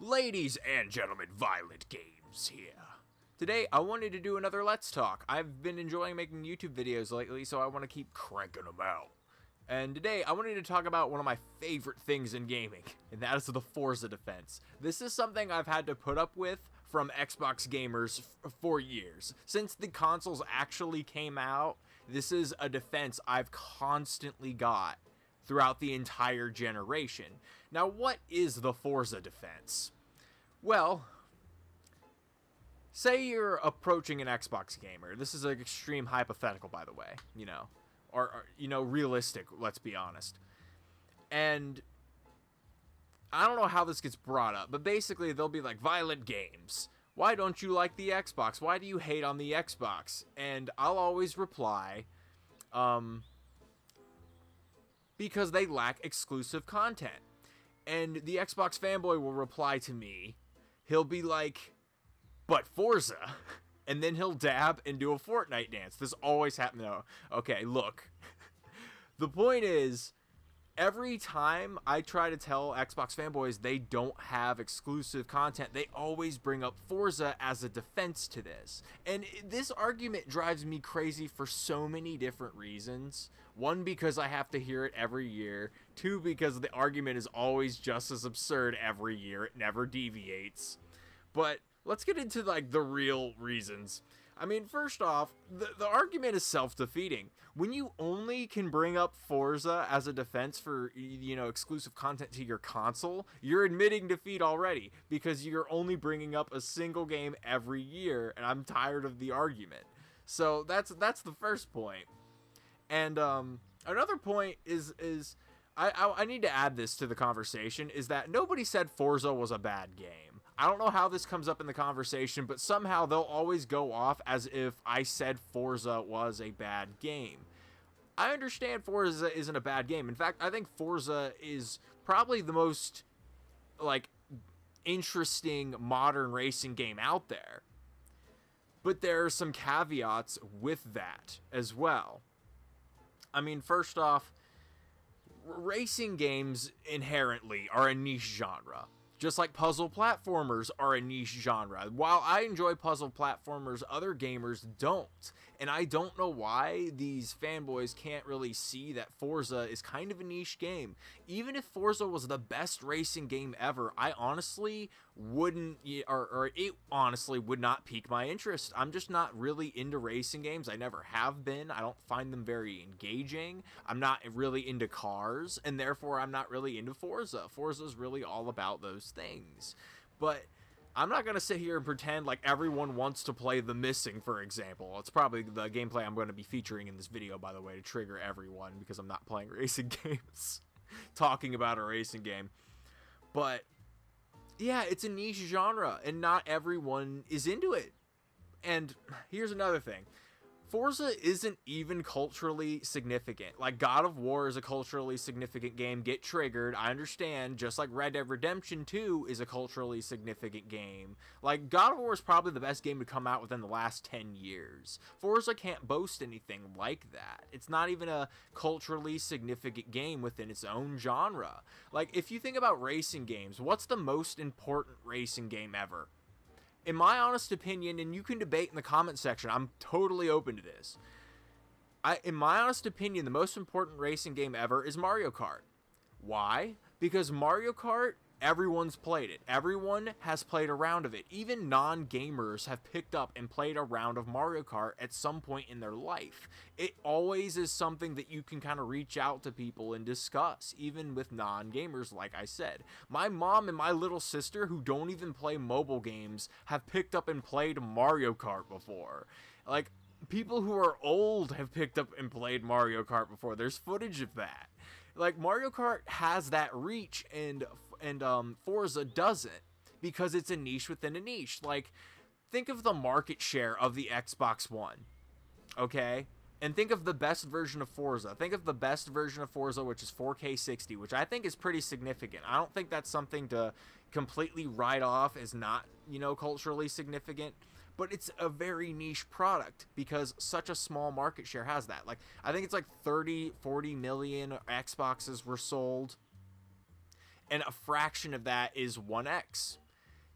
Ladies and gentlemen, Violent Games here. Today, I wanted to do another Let's Talk. I've been enjoying making YouTube videos lately, so I want to keep cranking them out. And today, I wanted to talk about one of my favorite things in gaming, and that is the Forza defense. This is something I've had to put up with from Xbox gamers for years. Since the consoles actually came out, this is a defense I've constantly got throughout the entire generation. Now, what is the Forza defense? Well, say you're approaching an Xbox gamer. This is an extreme hypothetical, by the way, or realistic, let's be honest. And I don't know how this gets brought up, but basically they'll be like, Violent Games, why don't you like the Xbox? Why do you hate on the Xbox? And I'll always reply, because they lack exclusive content. And the Xbox fanboy will reply to me. He'll be like, but Forza. And then he'll dab and do a Fortnite dance. This always happens. No. Okay, look. The point is, every time I try to tell Xbox fanboys they don't have exclusive content, they always bring up Forza as a defense to this. And this argument drives me crazy for so many different reasons. One, because I have to hear it every year. Two, because the argument is always just as absurd every year. It never deviates. But let's get into the real reasons. I mean, first off, the argument is self-defeating. When you only can bring up Forza as a defense for, exclusive content to your console, you're admitting defeat already, because you're only bringing up a single game every year, and I'm tired of the argument. So that's the first point. And another point is I need to add this to the conversation, is that nobody said Forza was a bad game. I don't know how this comes up in the conversation, but somehow they'll always go off as if I said Forza was a bad game. I understand Forza isn't a bad game. In fact, I think Forza is probably the most, interesting modern racing game out there. But there are some caveats with that as well. I mean, first off, racing games inherently are a niche genre. Just like puzzle platformers are a niche genre. While I enjoy puzzle platformers, other gamers don't. And I don't know why these fanboys can't really see that Forza is kind of a niche game. Even if Forza was the best racing game ever, I honestly wouldn't, or it honestly would not pique my interest. I'm just not really into racing games. I never have been. I don't find them very engaging. I'm not really into cars, and therefore I'm not really into Forza. Forza is really all about those things. But I'm not going to sit here and pretend like everyone wants to play The Missing, for example. It's probably the gameplay I'm going to be featuring in this video, by the way, to trigger everyone, because I'm not playing racing games. Talking about a racing game. But yeah, it's a niche genre, and not everyone is into it. And here's another thing. Forza isn't even culturally significant. Like, God of War is a culturally significant game. Get triggered. I understand. Just like Red Dead Redemption 2 is a culturally significant game. Like, God of War is probably the best game to come out within the last 10 years. Forza can't boast anything like that. It's not even a culturally significant game within its own genre. Like, if you think about racing games, what's the most important racing game ever? In my honest opinion, and you can debate in the comment section, I'm totally open to this. In my honest opinion, the most important racing game ever is Mario Kart. Why? Because Mario Kart, everyone's played it. Everyone has played a round of it. Even non-gamers have picked up and played a round of Mario Kart at some point in their life. It always is something that you can kind of reach out to people and discuss, even with non-gamers, like I said. My mom and my little sister, who don't even play mobile games, have picked up and played Mario Kart before. Like, people who are old have picked up and played Mario Kart before. There's footage of that. Like, Mario Kart has that reach, and Forza doesn't, because it's a niche within a niche. Like, think of the market share of the Xbox One, okay? And think of the best version of Forza. Think of the best version of Forza, which is 4K 60, which I think is pretty significant. I don't think that's something to completely write off as not, culturally significant. But it's a very niche product because such a small market share has that. Like, I think it's like 30, 40 million Xboxes were sold. And a fraction of that is One X.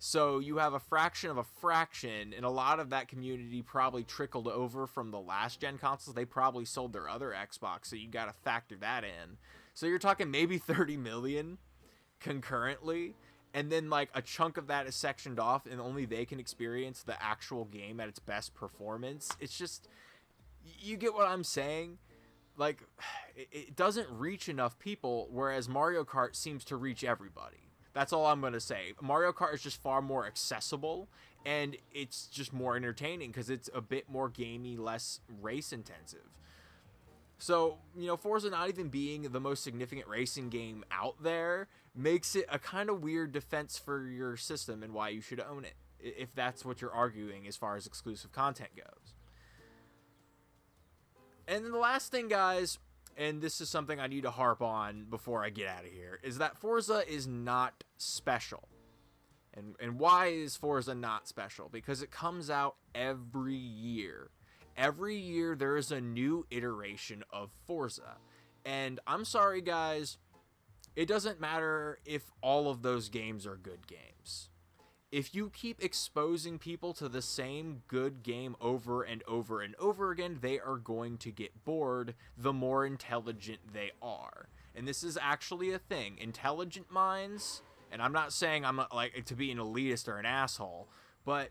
So you have a fraction of a fraction, and a lot of that community probably trickled over from the last gen consoles. They probably sold their other Xbox, so you got to factor that in. So you're talking maybe 30 million concurrently, and then like a chunk of that is sectioned off, and only they can experience the actual game at its best performance. It's just, you get what I'm saying? Like, it doesn't reach enough people, whereas Mario Kart seems to reach everybody. That's all I'm going to say. Mario Kart is just far more accessible, and it's just more entertaining because it's a bit more gamey, less race intensive. So, you know, Forza not even being the most significant racing game out there makes it a kind of weird defense for your system and why you should own it, if that's what you're arguing as far as exclusive content goes. And then the last thing, guys, and this is something I need to harp on before I get out of here, is that Forza is not special. And why is Forza not special? Because it comes out every year. Every year there is a new iteration of Forza. And I'm sorry, guys, it doesn't matter if all of those games are good games. If you keep exposing people to the same good game over and over and over again, they are going to get bored the more intelligent they are. And this is actually a thing. Intelligent minds, and I'm not saying I'm not like to be an elitist or an asshole, but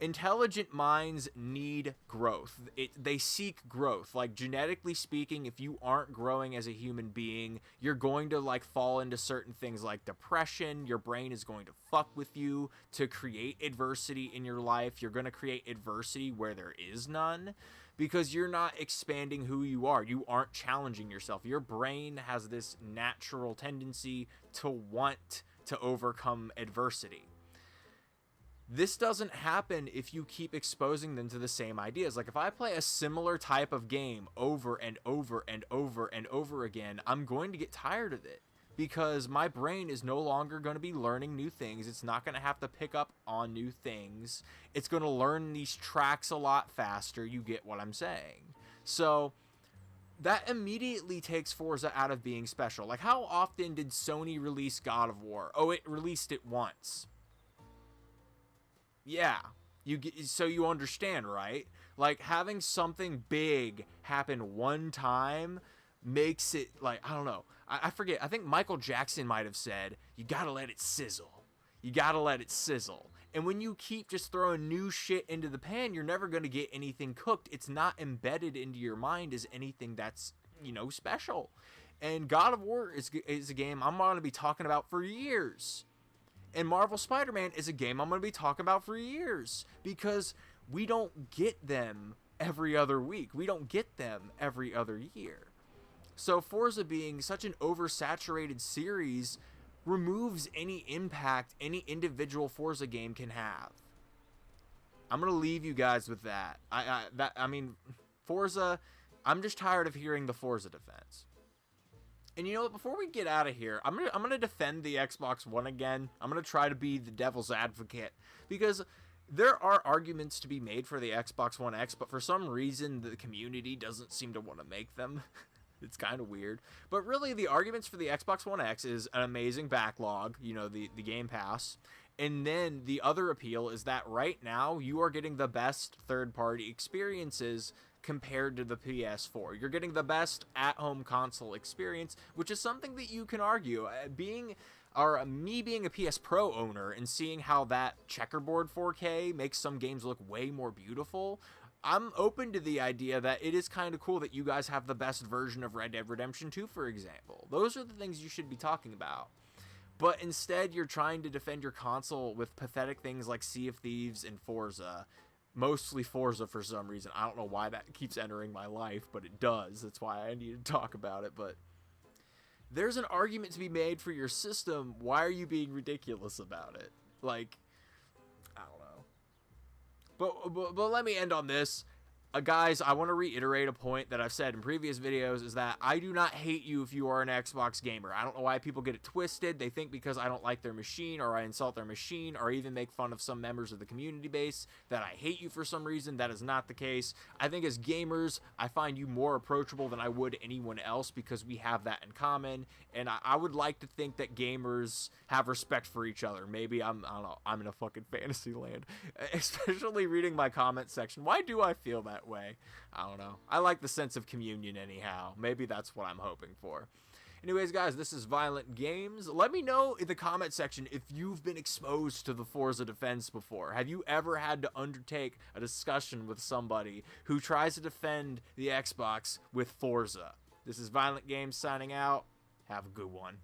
intelligent minds need growth. They seek growth. Like, genetically speaking, if you aren't growing as a human being, you're going to like fall into certain things like depression. Your brain is going to fuck with you to create adversity in your life. You're going to create adversity where there is none, because you're not expanding who you are. You aren't challenging yourself. Your brain has this natural tendency to want to overcome adversity. This doesn't happen if you keep exposing them to the same ideas. Like, if I play a similar type of game over and over and over and over again, I'm going to get tired of it, because my brain is no longer going to be learning new things. It's not going to have to pick up on new things. It's going to learn these tracks a lot faster. You get what I'm saying? So that immediately takes Forza out of being special. Like, how often did Sony release God of War? Oh, it released it once. Yeah, so you understand, right? Like, having something big happen one time makes it, like, I don't know. I forget. I think Michael Jackson might have said, you gotta let it sizzle. You gotta let it sizzle. And when you keep just throwing new shit into the pan, you're never going to get anything cooked. It's not embedded into your mind as anything that's, you know, special. And God of War is a game I'm going to be talking about for years. And Marvel Spider-Man is a game I'm going to be talking about for years, because we don't get them every other week. We don't get them every other year. So Forza being such an oversaturated series removes any impact any individual Forza game can have. I'm going to leave you guys with that. I mean, Forza, I'm just tired of hearing the Forza defense. And you know what, before we get out of here, I'm gonna defend the Xbox One again. I'm gonna try to be the devil's advocate, because there are arguments to be made for the Xbox One X, but for some reason the community doesn't seem to want to make them. It's kind of weird. But really, the arguments for the Xbox One X is an amazing backlog, you know, the Game Pass. And then the other appeal is that right now you are getting the best third-party experiences compared to the PS4. You're getting the best at-home console experience, which is something that you can argue. Me being a PS Pro owner and seeing how that checkerboard 4K makes some games look way more beautiful, I'm open to the idea that it is kind of cool that you guys have the best version of Red Dead Redemption 2, for example. Those are the things you should be talking about. But instead, you're trying to defend your console with pathetic things like Sea of Thieves and Forza. Mostly Forza for some reason. I don't know why that keeps entering my life, but it does. That's why I need to talk about it. But there's an argument to be made for your system. Why are you being ridiculous about it? Like, I don't know. But let me end on this. Guys, I want to reiterate a point that I've said in previous videos, is that I do not hate you if you are an Xbox gamer. I don't know why people get it twisted. They think because I don't like their machine, or I insult their machine, or even make fun of some members of the community base, that I hate you for some reason. That is not the case. I think as gamers, I find you more approachable than I would anyone else, because we have that in common, and I would like to think that gamers have respect for each other. Maybe I don't know, I'm in a fucking fantasy land. Especially reading my comment section. Why do I feel that way? I don't know. I like the sense of communion anyhow. Maybe that's what I'm hoping for. Anyways, guys, this is Violent Games. Let me know in the comment section if you've been exposed to the Forza defense before. Have you ever had to undertake a discussion with somebody who tries to defend the Xbox with Forza? This is Violent Games signing out. Have a good one.